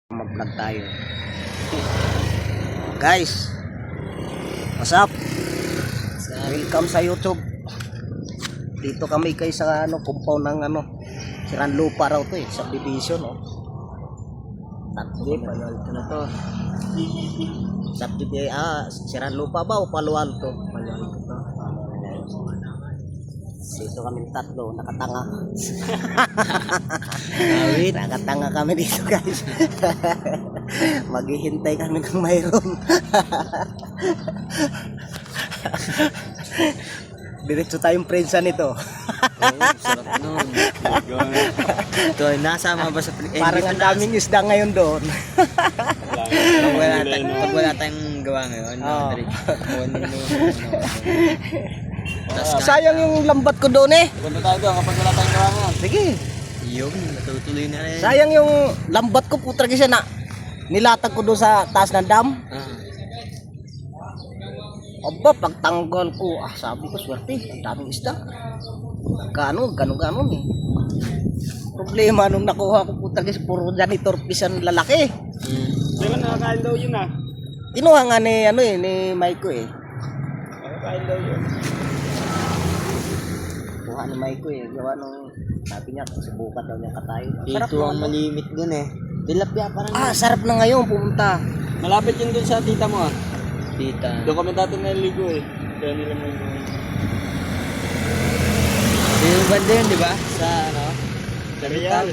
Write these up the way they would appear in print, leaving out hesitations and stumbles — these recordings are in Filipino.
Mag-vlog tayo. Guys, what's up? Welcome sa YouTube. Dito kami kay sa compound ng Sirang Lupa raw to subdivision Tatlo ito na to. Subdivision, Sirang Lupa ba o Palo Alto? Palo Alto to. Dito kami tatlo, nakatanga. Nakatanga kami dito guys. Maghihintay kami ng mayroon. Diretso tayong prensa nito. Sarap nun. Ito, nasama ba sa Parang ang daming isda ngayon doon. Pag wala tayong gawa ngayon, sayang yung lambat ko doon Punta tayo doon kapag wala tayong gawa ngayon. Sige. Yung natutuloy na rin. Sayang yung lambat ko, putra kasi nilatag ko doon sa taas ng dam. Aba, pagtanggal ko, sabi ko, swerte, ang daming isda. Ganon Problema nung nakuha ko, putra kasi puro janitor pisan lalaki. Diba nakakain daw yun Kinuha nga ni Maiko Nakakain daw yun. Kuha ni Maiko gawa nung sabi niya, subukan daw niya katayin. Ito ang malimit dun Tilapia parang. Sarap na ngayon pumunta. Malapit yun dun sa tita mo Tita. Doon kami dati naliligo Kaya nila mo Yung banda yun, di ba? Sa Sa Real.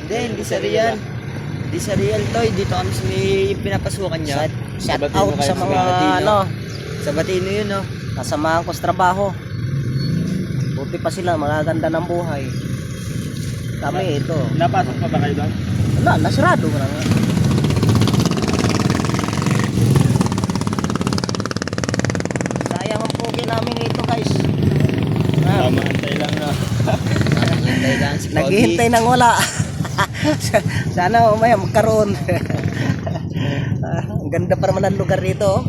Hindi sa Real. Hindi sa Real to. Dito kami sa may pinapasukan niya. Shout Batino out kayo sa sa mga Sa Batino yun, kasamahan ko sa trabaho. Buti pa sila, magaganda ng buhay. Kami ito. Napasok pa ba kayo doon? Wala, nasirado mo lang. Sayang ang pugi namin ito guys. Antay lang Naghihintay lang si Pogi. Naghihintay ng wala. Sana umaya magkaroon. Ang ganda pa naman ang lugar dito.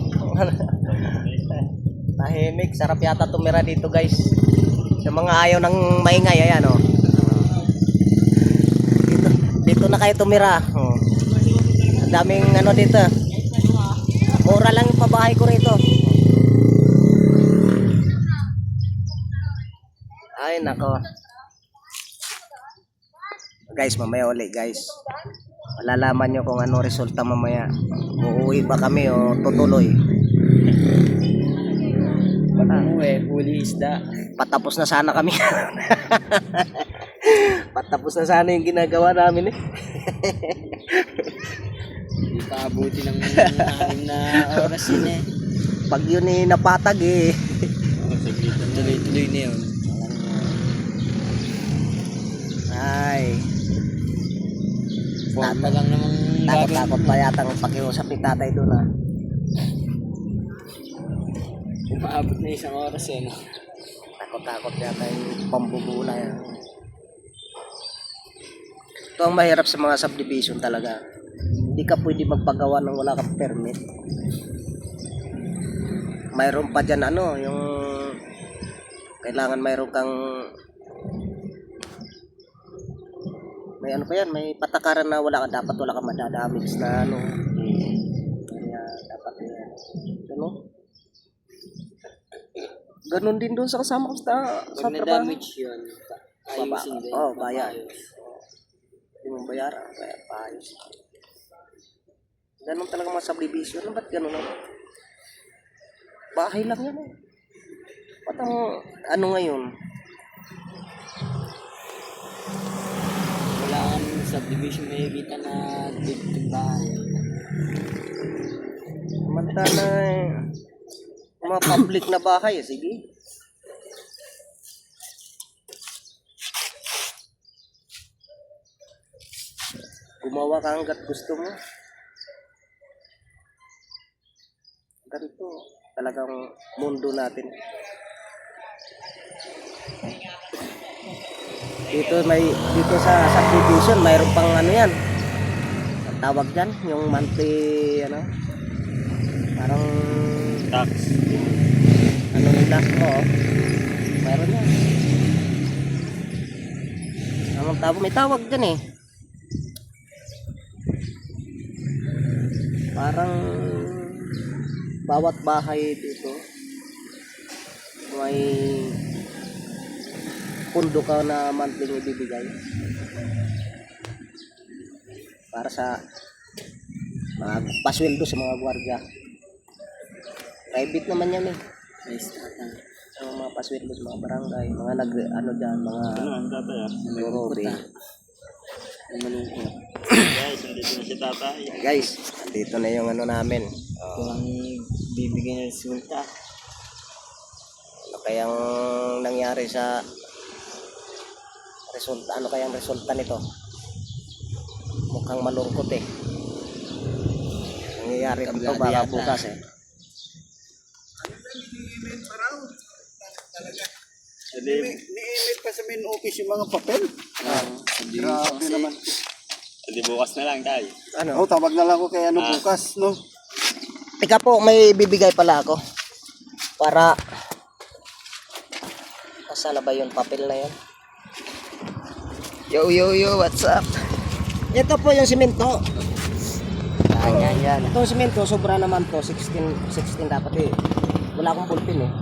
Tahimik, sarap yata tumira dito guys. Sa mga ayaw ng maingay, ayan dito na kayo tumira. Ang daming dito. Mura lang yung pabahay ko rito. Ay nako. Guys, mamaya ulit guys. Malalaman nyo kung ano resulta mamaya. Uuwi ba kami o tutuloy? Huli isda. Patapos na sana kami. Patapos na sana yung ginagawa namin Hindi pa abuti ng 6 na oras yun Pag yun napatag Tuloy-tuloy na yun. Ay. Forma lang namang Takot pa yata ang pakiusap ni tatay doon Umaabot na 1 oras Takot yata yung pambubula Ito ang mahirap sa mga subdivision talaga. Hindi ka pwede magpagawa ng wala kang permit. Mayroon pa dyan yung kailangan mayroon kang may pa yan, may patakaran na wala kang madadamage na kaya dapat yan ganun din doon sa kasama ko sa Pag trabaho. na-damage yun, ayusin din. Bayan. Hindi mo bayaran, kaya paayos. Ganun talaga mga subdivision. Ba't ganun bahay lang yan Ba't ang ngayon? Wala kang subdivision may kita na dito bahay. Mantala mga public na bahay sige. Gumawa ka hanggat gusto mo. Ganito talagang mundo natin. Dito sa subdivision mayroon pang yan. Ang tawag diyan, yung monthly parang Tax. nila mayroon yan. May tawag diyan Parang bawat bahay dito may pundo ka na monthly ibibigay para sa mga pasweldo sa mga gwardiya. Private naman yan eh. Nice tatay. Ang mga pasweldo sa mga barangay, mga ano dyan, mga Ano, ang tatay ah. gorobe. Malungkot. Guys, nandito na si tatay. Guys, dito na yung ano namin. Ito ang bibigyan ng resulta. Ano kayang nangyari sa resulta? Ano kayang resulta nito? Mukhang malungkot eh. Nangyayari pa ito baka Yata. bukas eh. Hindi, Ni-email pa sa main office yung mga papel. Grabe naman. hindi bukas na lang tayo. Ano? Oh, tawag na lang ko kay ano bukas, no? Teka po, may bibigay pala ako. Para kasala ba yung papel na yun? Yo, what's up? Ito po yung simento. Yan. Itong simento, sobra naman po. 16 dapat eh. Wala akong ballpen eh.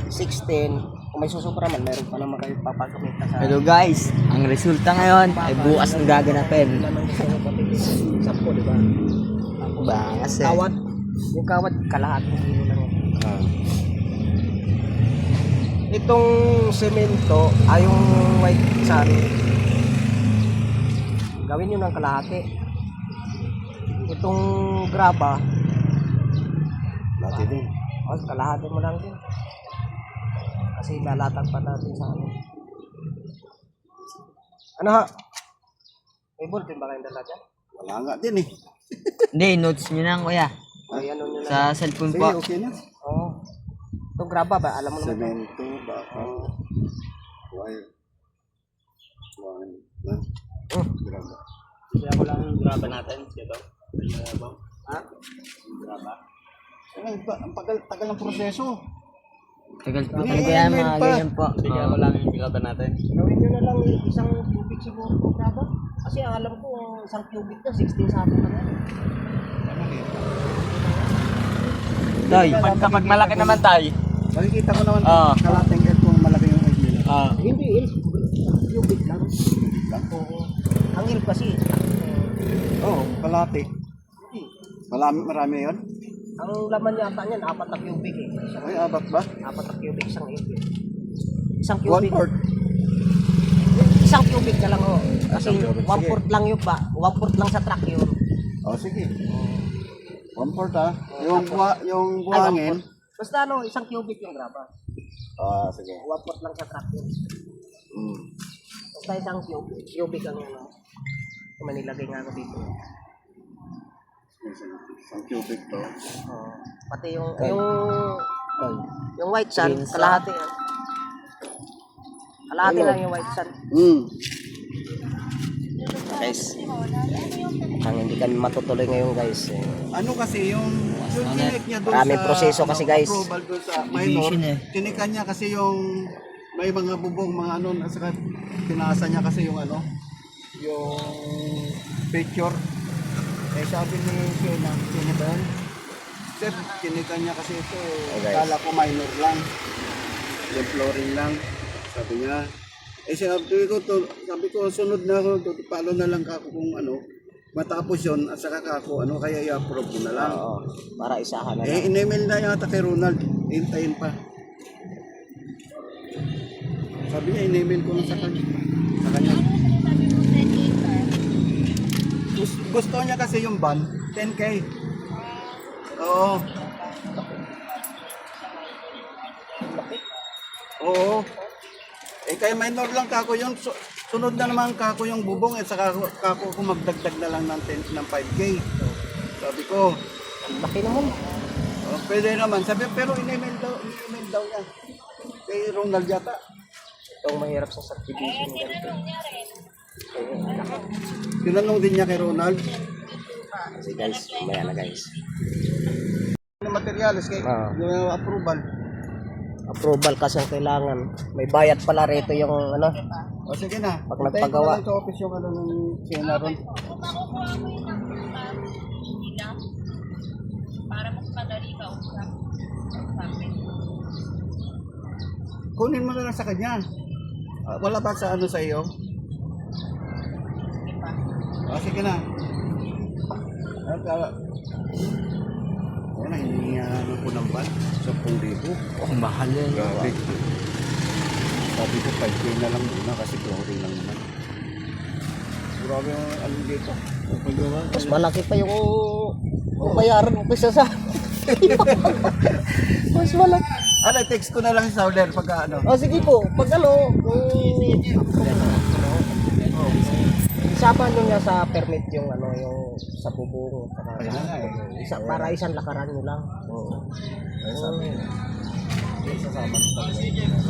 16. Kung may susubra man, meron pa naman kayo papagamita sa... Hello guys, ang resulta ngayon ay bukas na gaganapin. Naman gusto ng papel. 10, di ba? Ba, kasi Kawad. Yung kawad, kalahating kilo lang yan. Itong semento ay yung white sand. Gawin nyo ng kalahati. Itong graba, Lati din. kalahati mo lang din. Kasi lalatag pa natin sa ano. Ano ha? May ballpen ba kayong dala dyan? Wala nga din eh. Hindi, notes nyo lang kuya. Ay, ano nyo na. Sa cellphone Sige, po. okay na. Oo. Itong graba ba? Alam mo naman. Semento, bakal, wire. One, one. Grabe. Kaya ko lang yung graba natin. Ito. Ha? Graba. Ang tagal ng proseso. Tagal po Hindi, talaga yan, email mga pa. ganyan po. Bigyan ko lang yung graba natin. Gawin nyo na lang isang cubic siguro itong graba. Kasi alam ko, isang cubic na, 16 sa akin na yan. Toy, Kapag malaki naman tayo. Makikita ko naman Ah. kalating air kung malaki yung egg nila. Hindi, cubic lang. Oo. Ang ilp kasi, Oo, kalati. Marami yun? ang laman yata niyan, 4 na cubic eh. Ay, abat ba? 4 na cubic, isang ilp. Isang One cubic. fourth. Isang cubic na lang oh. Kasi Isang cubic, 1 sige. fourth lang yun ba? 1 fourth lang sa truck yun. Oh, sige. One fourth ah. Yung Ay, buhangin. 1 fourth. Basta ano, isang cubic yung graba. Ah, sige. 1 fourth lang sa truck yun. Hmm. Basta isang cubic ang yun. Kung manilagay nga ako dito. Isang cubic to. Pati yung white sand, Green sand. kalahati yan. Kalahati lang yung white sand. Hmm. Guys, mukhang hindi kami matutuloy ngayon guys. Ano kasi yung tinik niya doon Maraming proseso kasi, guys. approval doon sa minor, Division eh. tinikan niya kasi yung may mga bubong mga ano at saka tinasa niya kasi yung ano yung picture eh sabi ni Shena Sinibel Step, tinikan niya kasi ito guys. kala ko minor lang yung flooring lang sabi niya sabi ko sunod na ako paano na lang ako kung ano matapos yun at saka ako ano kaya i-approve ko na lang. Oo, para isahan na Eh lang. in-email na yata kay Ronald, hintayin pa. Sabi niya in-email ko na sa kanya. Gusto niya kasi yung van, 10K. Oo. Oo. Eh kaya minor lang kako yung sunod na naman kako yung bubong at saka kako ko magdagdag na lang ng 5K. Sabi ko, Ang laki naman. oh, pwede naman. Sabi pero in-email daw niya. Kay Ronald yata. Itong mahirap sa subdivision ganito. Tinanong din niya kay Ronald. Kasi guys, mamaya na guys. Ng materials kay yung approval. Approval kasi ang kailangan. May bayad pala rito yung ano. O sige na. Pag Hintayin ko nagpagawa. na lang sa office yung ano ng Sena Ron. kunin mo na lang sa kanya. Wala ba sa ano sa iyo? Sige na. Wala, hindi ano po ng ban. 10,000. Oh, mahal yan. Grabe. Sabi ko 5K na lang muna kasi chlorine lang naman. Grabe yung ano dito. Mas malaki pa yung bayaran mo kaysa sa mas malaki. Text ko na lang si Sauler pagka ano. Sige po, pag ano, isama nyo nga sa permit yung ano, yung sa bubong. Kaya nga Isa, para isang lakaran nyo lang. Sasama nito.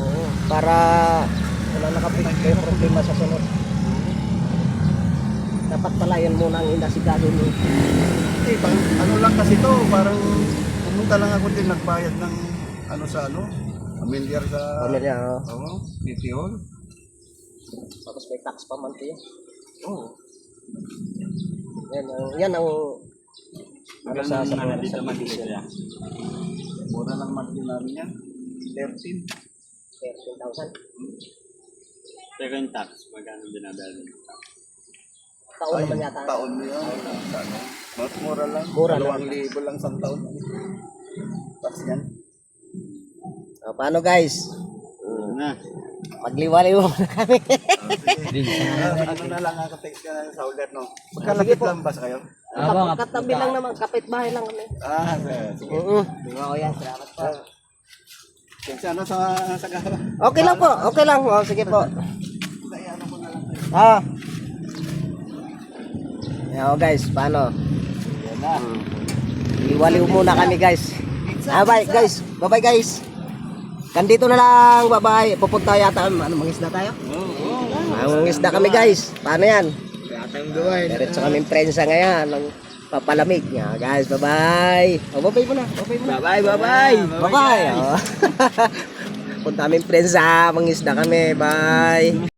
Oo, para wala nakapit kayo problema sa sunod. Dapat pala yan muna ang inasigado nyo. Ano lang kasi to, parang pumunta lang ako din nagbayad ng ano sa ano, familiar sa Pamilya, City Hall. tapos may tax pa man kayo. Oo. Yan ang ano Magkano sa naman dito sa mag-isip division. siya? Mura lang monthly namin yan. 13. 13,000. Pero yung tax, magkano binabayaran? Taon naman yata. Taon mo yun. Ano? Mas mura lang. Mura lang. 2,000 lang sa taon. Tax yan. Paano guys? Na. Magliwaliw muna kami. Ano na lang ako text ka na sa Sauler, no? Magkalapit lang ba sa kayo? Katabi lang naman, kapitbahay lang kami. Sige. Oo yan, salamat po. Kasi ano sa Okay lang po, okay lang. Sige po. ano ko na lang. Yan guys, paano? Yan na. Iwaliw muna kami guys. Bye guys. Bye bye guys. Kandito na lang, bye-bye. Pupunta yata, mangisda tayo? Mangisda kami guys. Paano yan? Diretso kaming prensa ngayon. Ang papalamig niya. Guys, bye-bye. Bye-bye muna. Bye-bye muna. Bye-bye. Bye-bye. Punta kaming prensa. Mangisda kami. Bye.